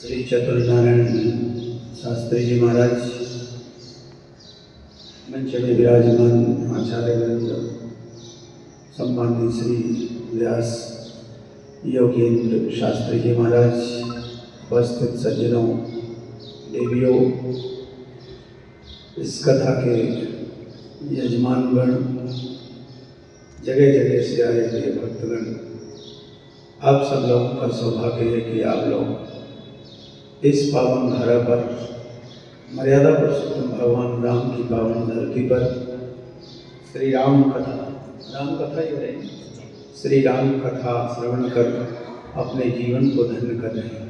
श्री चतुर्नारायण शास्त्री जी महाराज मंच में विराजमान आचार्य वृंद, सम्मानित श्री व्यास योगेंद्र शास्त्री जी महाराज, उपस्थित सज्जनों, देवियों, इस कथा के यजमानगण, जगह जगह से आए हुए भक्तगण, आप सब लोगों का सौभाग्य है कि आप लोग इस पावन धरा पर, मर्यादा पुरुषोत्तम भगवान राम की पावन धरती पर श्री राम कथा ही रहे, श्री राम कथा श्रवण कर अपने जीवन को धन्य कर रहे हैं।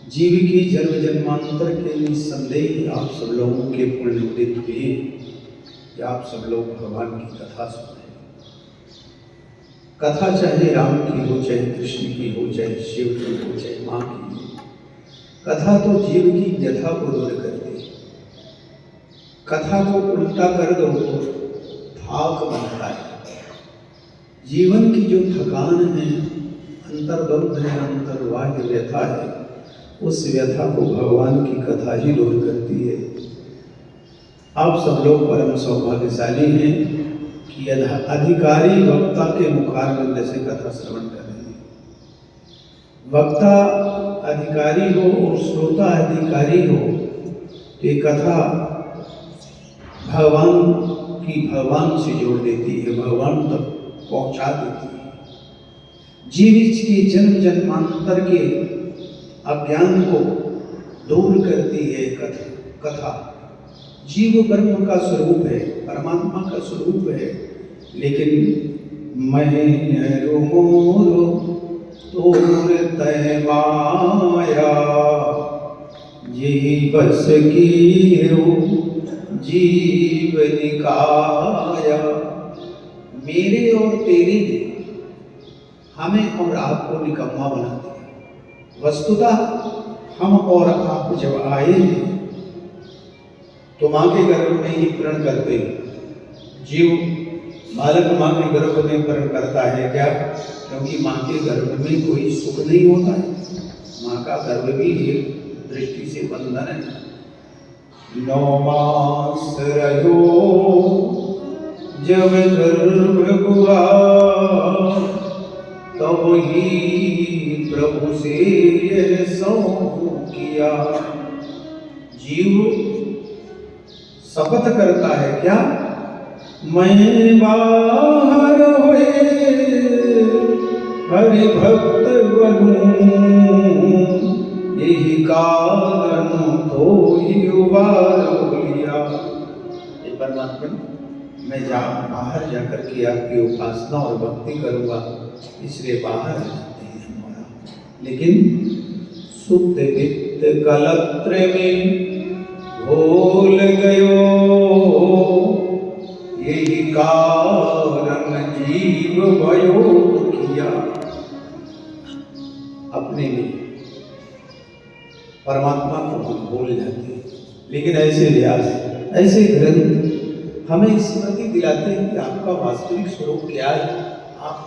जीव की जन्म जन्मांतर के निस्संदेह आप सब लोगों के पुण्य उदित हुए कि आप सब लोग भगवान की कथा सुन रहे हैं। कथा चाहे राम की हो, चाहे कृष्ण की हो, चाहे शिव की हो, चाहे माँ की हो, कथा तो जीव की व्यथा को दूर करती है। कथा को उल्टा कर दो तो थाक बनता है। जीवन की जो थकान है, अंतर्बंध है, अंतर्बाह्य व्यथा है, उस व्यथा को भगवान की कथा ही दूर करती है। आप सब लोग परम सौभाग्यशाली हैं कि अधिकारी वक्ता के मुखारविंद से कथा श्रवण कर रहे हैं। वक्ता अधिकारी हो और श्रोता अधिकारी हो तो ये कथा भगवान से जोड़ देती है, भगवान तक पहुंचा देती है। जीव की जन्म जन्मांतर के अज्ञान को दूर करती है कथा। जीव ब्रह्म का स्वरूप है, परमात्मा का स्वरूप है, लेकिन मैं रोमोरो तोर तय माया यही बस की हो जीव निकाया। मेरे और तेरे ने हमें और आपको निकम्मा बना दिया। वस्तुतः हम और आप जब आए हैं तो माँ के गर्भ में ही प्रण करते। जीव बालक माँ के गर्भ में प्रण करता है क्या? क्योंकि माँ के गर्भ में कोई सुख नहीं होता है। माँ का गर्भ भी एक दृष्टि से बंधन है। 9 मास रहो जब गर्भ हुआ, तब ही प्रभु से यह सौ किया। जीव शपथ करता है क्या? मैं बाहर हुए हरि भक्त बनूं, यही कारण तो ही उबार लिया। परमात्मा, मैं बाहर जाकर के आपकी उपासना और भक्ति करूँगा, इसलिए बाहर जाते हैं हमारा। लेकिन सुप्त वित्त कलत्र में भूल गयो, यही कारण जीव भयो किया। अपने में परमात्मा को हम भूल जाते हैं। लेकिन ऐसे व्यास, ऐसे ग्रंथ हमें स्मृति दिलाते हैं कि आपका वास्तविक स्वरूप क्या है, आप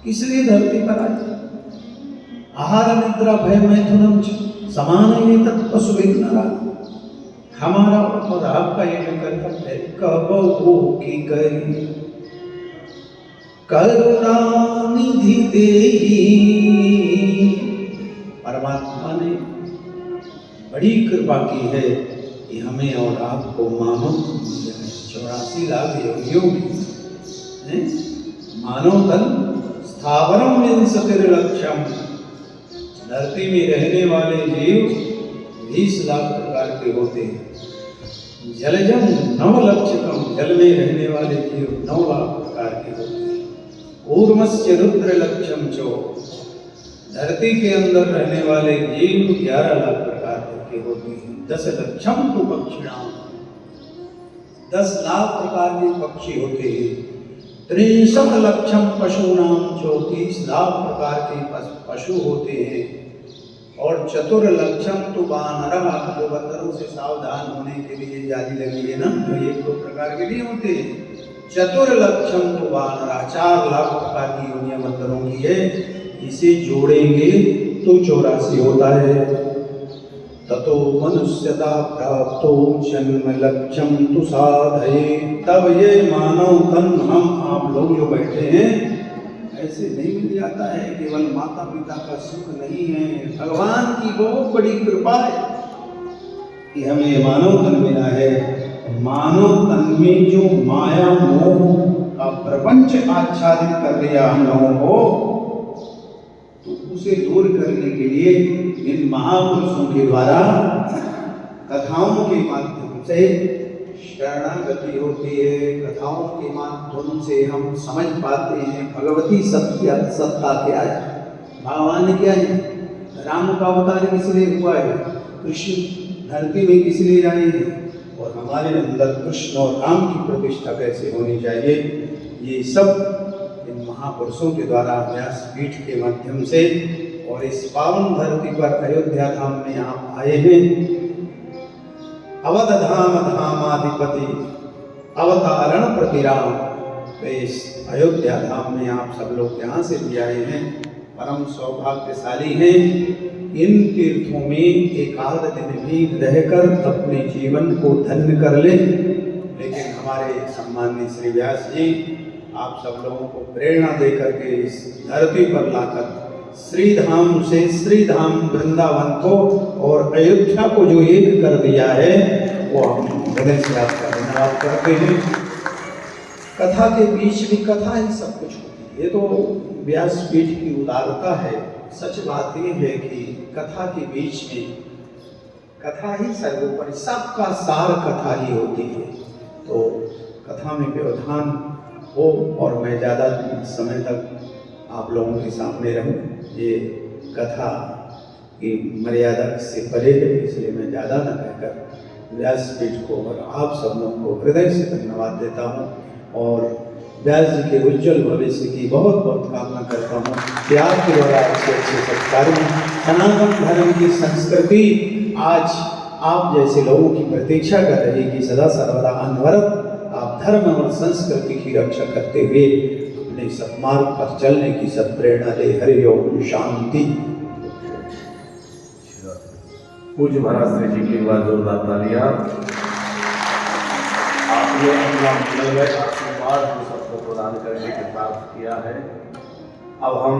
किस लिए धरती पर आए। आहार निद्रा भय मैथुनम समान पशुविघ्नरा। हमारा और आपका ये जो कर्तव्य है, कब हो कि करी करुणा निधि देही। परमात्मा ने बड़ी कृपा की है कि हमें और आपको मानव 84 लाख योगियों में मानव तन स्थावरम विंशतिर्लक्षम। धरती में रहने वाले जीव 20 लाख प्रकार के होते हैं। जलजम 9 लक्षकम, जल में रहने वाले जीव 9 लाख प्रकार के होते हैं। ऊर्मस्य रुद्र लक्षम चो, धरती के अंदर रहने वाले जीव 11 लाख प्रकार के होते हैं। 10 लक्षम तो पक्षिणाम, 10 लाख प्रकार के पक्षी होते हैं। 63 लक्षम पशुनाम, 34 लाख प्रकार के पशु होते हैं। और चतुर्लक्षम तो वानरः, जो बंदरों से सावधान होने के लिए जाली लगी है ना, तो ये 2 प्रकार के नहीं होते हैं। चतुर्लक्षम तो वानरः, 4 लाख प्रकार की योनियां बंदरों की है। इसे जोड़ेंगे तो 84 होता है। ततो मनुष्यता प्राप्तो जन्म लक्ष्यम तु साधये। तब ये मानव तन हम आप लोग जो बैठे हैं ऐसे नहीं मिल जाता है। केवल माता पिता का सुख नहीं है, भगवान की बहुत बड़ी कृपा है कि हमें मानव तन मिला है। मानव तन में जो माया मोह का प्रपंच आच्छादित कर दिया हम लोगों को, तो उसे दूर करने के लिए इन महापुरुषों के द्वारा कथाओं के माध्यम से शरणागति होती है। कथाओं के माध्यम से हम समझ पाते हैं भगवती सत्ता क्या है, भगवान क्या है, राम का अवतार किस लिए हुआ है, कृष्ण धरती में किस लिए आए हैं, और हमारे अंदर कृष्ण और राम की प्रतिष्ठा कैसे होनी चाहिए। ये सब इन महापुरुषों के द्वारा व्यासपीठ के माध्यम से और इस पावन धरती पर अयोध्या धाम में आप आए हैं। अवध धाम धामाधिपति अवतारण प्रतिराम। तो इस अयोध्या धाम में आप सब लोग यहाँ से भी आए हैं, परम सौभाग्यशाली हैं। इन तीर्थों में एकाध दिन भी रहकर अपने जीवन को धन्य कर ले। लेकिन हमारे सम्माननीय श्री व्यास जी आप सब लोगों को प्रेरणा देकर के इस धरती पर लाकर श्री धाम से श्री धाम वृंदावन को और अयोध्या को जो एक कर दिया है, वो हम हृदय से आपका धन्यवाद करते हैं। कथा के बीच में कथा ही सब कुछ होती है, ये तो व्यासपीठ की उदारता है। सच बात ये है कि कथा के बीच में कथा ही सर्वोपरि, सबका सार कथा ही होती है। तो कथा में व्यवधान हो और मैं ज़्यादा समय तक आप लोगों के सामने रहूं, ये कथा की मर्यादा से परे है, इसलिए मैं ज़्यादा न कहकर व्यासपीठ को और आप सब लोगों को हृदय से धन्यवाद देता हूँ और व्यास जी के उज्जवल भविष्य की बहुत बहुत कामना करता हूँ कि आपके द्वारा अच्छे अच्छे संस्कार में सनातन धर्म की संस्कृति आज आप जैसे लोगों की प्रतीक्षा कर रही कि सदा सर्वदा अनवरत आप धर्म और संस्कृति की रक्षा करते हुए अपने सत्मार्ग पर चलने की सत्प्रेरणा दे। हरि ओम शांति। पूज्य महाराज श्री जी की बार जोरदार तालियां। आपने अपना मंगलमय आशीर्वाद हम सबको प्रदान करने के प्राप्त किया है। अब हम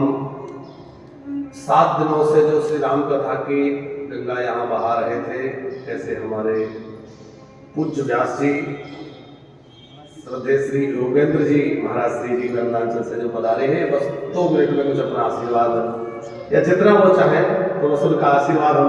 7 दिनों से जो श्री राम कथा की गंगा यहाँ बहा रहे थे, ऐसे हमारे पूज्य व्यास जी श्रद्धेय श्री योगेंद्र जी महाराज श्री जी वृंदावन से जो पधारे हैं, बस 2 मिनट में कुछ अपना आशीर्वाद या जितना वो चाहे तो बस उनका आशीर्वाद हम लोग